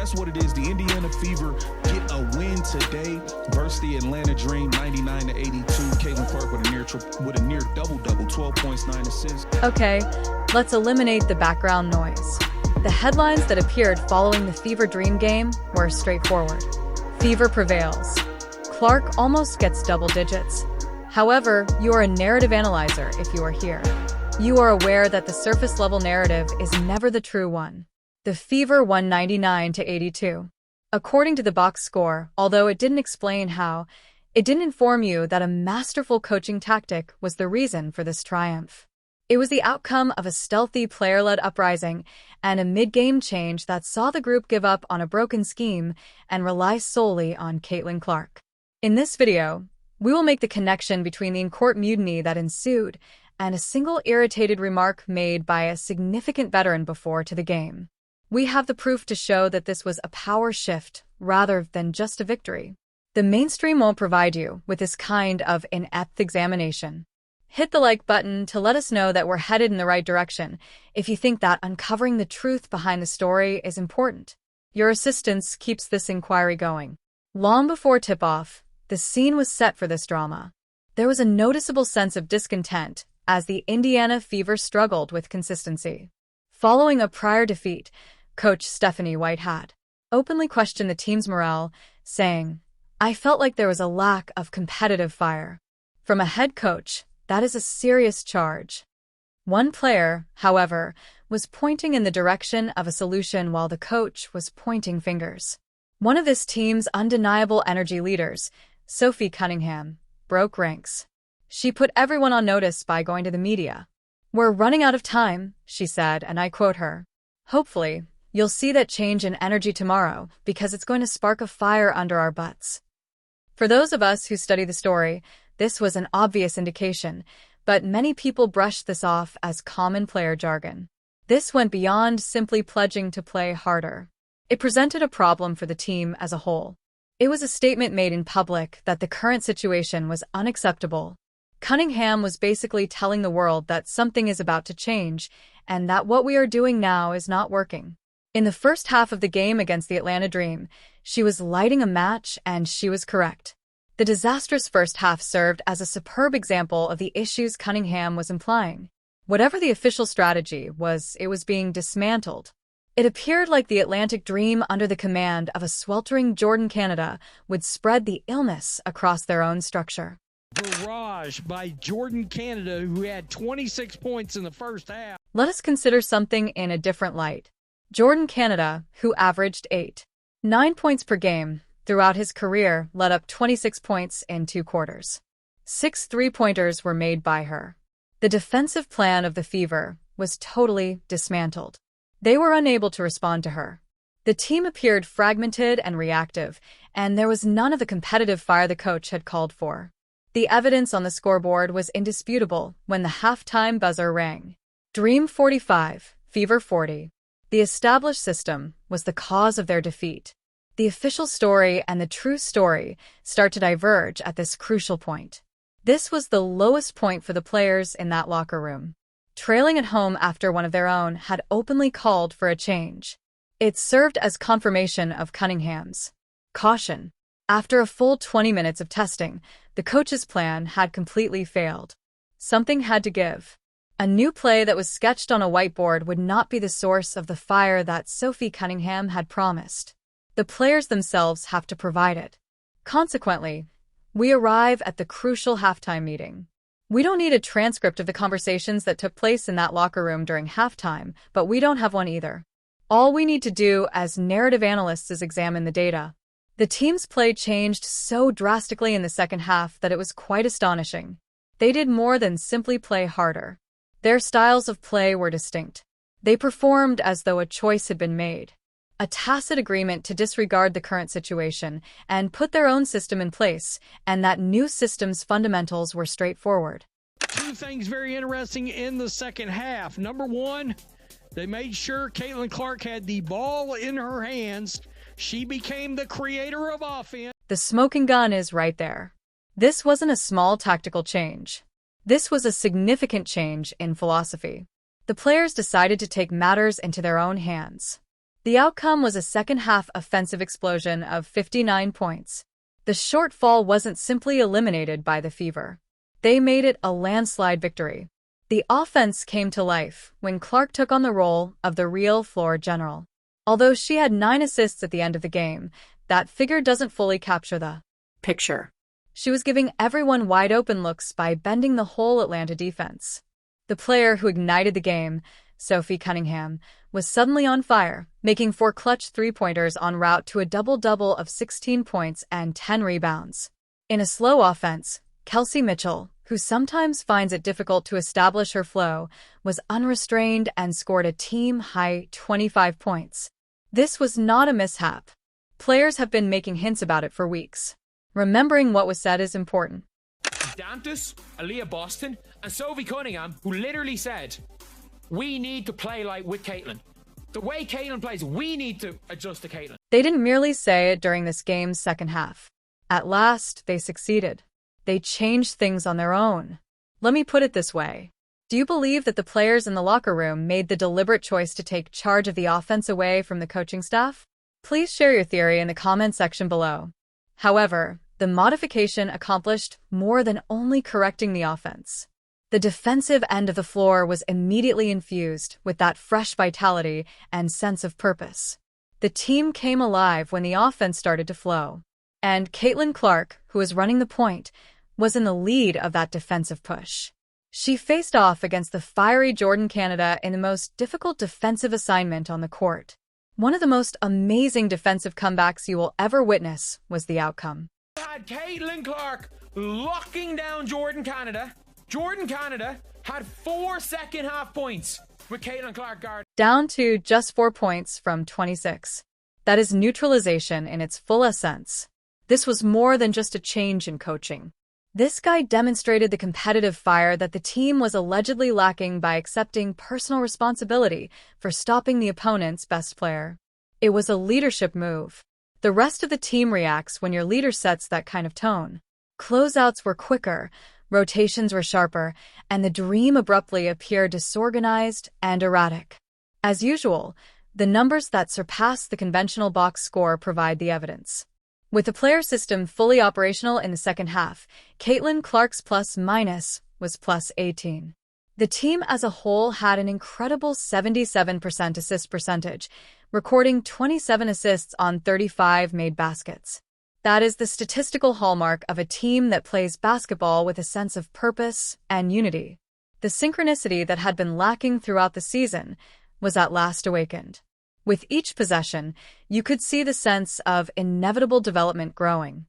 that's what it is. The Indiana Fever get a win today versus the Atlanta Dream, 99-82. Caitlin Clark with a near double-double, 12 points, 9 assists. Okay, let's eliminate the background noise. The headlines that appeared following the Fever Dream game were straightforward. Fever prevails. Clark almost gets double digits. However, you are a narrative analyzer if you are here. You are aware that the surface-level narrative is never the true one. The Fever won 99-82. According to the box score, although it didn't explain how, it didn't inform you that a masterful coaching tactic was the reason for this triumph. It was the outcome of a stealthy player-led uprising and a mid-game change that saw the group give up on a broken scheme and rely solely on Caitlin Clark. In this video, we will make the connection between the in-court mutiny that ensued and a single irritated remark made by a significant veteran before to the game. We have the proof to show that this was a power shift rather than just a victory. The mainstream won't provide you with this kind of in-depth examination. Hit the like button to let us know that we're headed in the right direction if you think that uncovering the truth behind the story is important. Your assistance keeps this inquiry going. Long before tip-off, the scene was set for this drama. There was a noticeable sense of discontent as the Indiana Fever struggled with consistency. Following a prior defeat, Coach Stephanie White had openly questioned the team's morale, saying, "I felt like there was a lack of competitive fire." From a head coach, that is a serious charge. One player, however, was pointing in the direction of a solution while the coach was pointing fingers. One of this team's undeniable energy leaders, Sophie Cunningham, broke ranks. She put everyone on notice by going to the media. "We're running out of time," she said, and I quote her. "Hopefully, you'll see that change in energy tomorrow because it's going to spark a fire under our butts." For those of us who study the story, this was an obvious indication, but many people brushed this off as common player jargon. This went beyond simply pledging to play harder. It presented a problem for the team as a whole. It was a statement made in public that the current situation was unacceptable. Cunningham was basically telling the world that something is about to change and that what we are doing now is not working. In the first half of the game against the Atlanta Dream, she was lighting a match and she was correct. The disastrous first half served as a superb example of the issues Cunningham was implying. Whatever the official strategy was, it was being dismantled. It appeared like the Atlantic Dream under the command of a sweltering Jordan Canada would spread the illness across their own structure. Barrage by Jordan Canada, who had 26 points in the first half. Let us consider something in a different light. Jordan Canada, who averaged 8.9 points per game throughout his career, let up 26 points in 2 quarters. 6 three-pointers were made by her. The defensive plan of the Fever was totally dismantled. They were unable to respond to her. The team appeared fragmented and reactive, and there was none of the competitive fire the coach had called for. The evidence on the scoreboard was indisputable when the halftime buzzer rang. Dream 45, Fever 40. The established system was the cause of their defeat. The official story and the true story start to diverge at this crucial point. This was the lowest point for the players in that locker room. Trailing at home after one of their own had openly called for a change. It served as confirmation of Cunningham's caution. After a full 20 minutes of testing, the coach's plan had completely failed. Something had to give. A new play that was sketched on a whiteboard would not be the source of the fire that Sophie Cunningham had promised. The players themselves have to provide it. Consequently, we arrive at the crucial halftime meeting. We don't need a transcript of the conversations that took place in that locker room during halftime, but we don't have one either. All we need to do as narrative analysts is examine the data. The team's play changed so drastically in the second half that it was quite astonishing. They did more than simply play harder. Their styles of play were distinct. They performed as though a choice had been made. A tacit agreement to disregard the current situation and put their own system in place, and that new system's fundamentals were straightforward. 2 things very interesting in the second half. Number one, they made sure Caitlin Clark had the ball in her hands. She became the creator of offense. The smoking gun is right there. This wasn't a small tactical change. This was a significant change in philosophy. The players decided to take matters into their own hands. The outcome was a second-half offensive explosion of 59 points. The shortfall wasn't simply eliminated by the Fever. They made it a landslide victory. The offense came to life when Clark took on the role of the real floor general. Although she had 9 assists at the end of the game, that figure doesn't fully capture the picture. She was giving everyone wide-open looks by bending the whole Atlanta defense. The player who ignited the game, Sophie Cunningham, was suddenly on fire, making 4 clutch three-pointers en route to a double-double of 16 points and 10 rebounds. In a slow offense, Kelsey Mitchell, who sometimes finds it difficult to establish her flow, was unrestrained and scored a team-high 25 points. This was not a mishap. Players have been making hints about it for weeks. Remembering what was said is important. Dantas, Aaliyah Boston, and Sophie Cunningham, who literally said, we need to play like with Caitlin. The way Caitlin plays, we need to adjust to Caitlin. They didn't merely say it during this game's second half. At last, they succeeded. They changed things on their own. Let me put it this way. Do you believe that the players in the locker room made the deliberate choice to take charge of the offense away from the coaching staff? Please share your theory in the comment section below. However, the modification accomplished more than only correcting the offense. The defensive end of the floor was immediately infused with that fresh vitality and sense of purpose. The team came alive when the offense started to flow. And Caitlin Clark, who was running the point, was in the lead of that defensive push. She faced off against the fiery Jordan Canada in the most difficult defensive assignment on the court. One of the most amazing defensive comebacks you will ever witness was the outcome. Had Caitlin Clark locking down Jordan Canada. Jordan Canada had 4 second-half points with Caitlin Clark guard. Down to just 4 points from 26. That is neutralization in its fullest sense. This was more than just a change in coaching. This guy demonstrated the competitive fire that the team was allegedly lacking by accepting personal responsibility for stopping the opponent's best player. It was a leadership move. The rest of the team reacts when your leader sets that kind of tone. Closeouts were quicker, rotations were sharper, and the dream abruptly appeared disorganized and erratic. As usual, the numbers that surpass the conventional box score provide the evidence. With the player system fully operational in the second half, Caitlin Clark's plus-minus was plus 18. The team as a whole had an incredible 77% assist percentage, recording 27 assists on 35 made baskets. That is the statistical hallmark of a team that plays basketball with a sense of purpose and unity. The synchronicity that had been lacking throughout the season was at last awakened. With each possession, you could see the sense of inevitable development growing.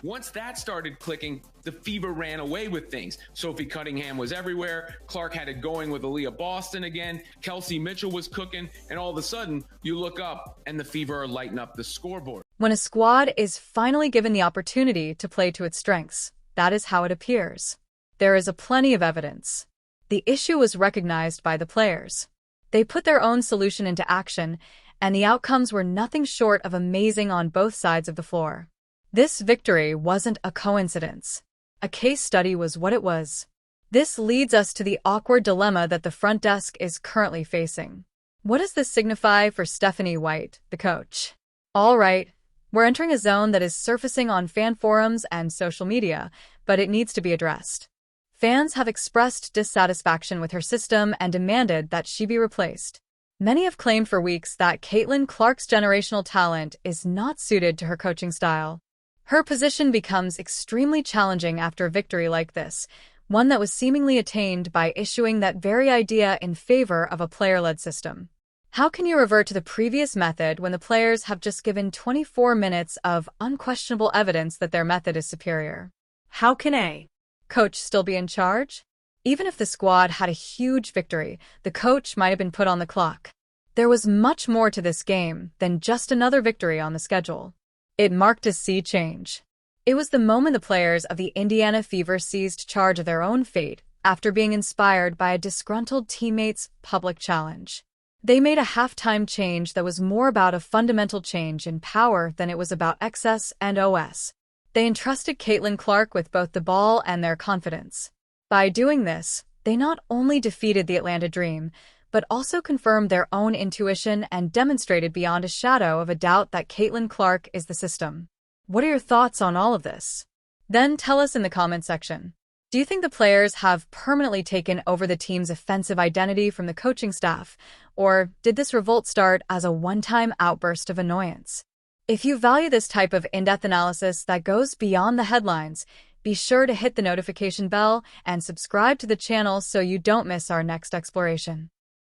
Once that started clicking, the Fever ran away with things. Sophie Cunningham was everywhere. Clark had it going with Aaliyah Boston again. Kelsey Mitchell was cooking. And all of a sudden, you look up and the Fever are lighting up the scoreboard. When a squad is finally given the opportunity to play to its strengths, that is how it appears. There is plenty of evidence. The issue was recognized by the players. They put their own solution into action, and the outcomes were nothing short of amazing on both sides of the floor. This victory wasn't a coincidence. A case study was what it was. This leads us to the awkward dilemma that the front desk is currently facing. What does this signify for Stephanie White, the coach? All right, we're entering a zone that is surfacing on fan forums and social media, but it needs to be addressed. Fans have expressed dissatisfaction with her system and demanded that she be replaced. Many have claimed for weeks that Caitlin Clark's generational talent is not suited to her coaching style. Her position becomes extremely challenging after a victory like this, one that was seemingly attained by issuing that very idea in favor of a player-led system. How can you revert to the previous method when the players have just given 24 minutes of unquestionable evidence that their method is superior? How can a coach still be in charge? Even if the squad had a huge victory, the coach might have been put on the clock. There was much more to this game than just another victory on the schedule. It marked a sea change. It was the moment the players of the Indiana Fever seized charge of their own fate after being inspired by a disgruntled teammate's public challenge. They made a halftime change that was more about a fundamental change in power than it was about excess and OS. They entrusted Caitlin Clark with both the ball and their confidence. By doing this, they not only defeated the Atlanta Dream, but also confirmed their own intuition and demonstrated beyond a shadow of a doubt that Caitlin Clark is the system. What are your thoughts on all of this? Then tell us in the comment section. Do you think the players have permanently taken over the team's offensive identity from the coaching staff, or did this revolt start as a one-time outburst of annoyance? If you value this type of in-depth analysis that goes beyond the headlines, be sure to hit the notification bell and subscribe to the channel so you don't miss our next exploration.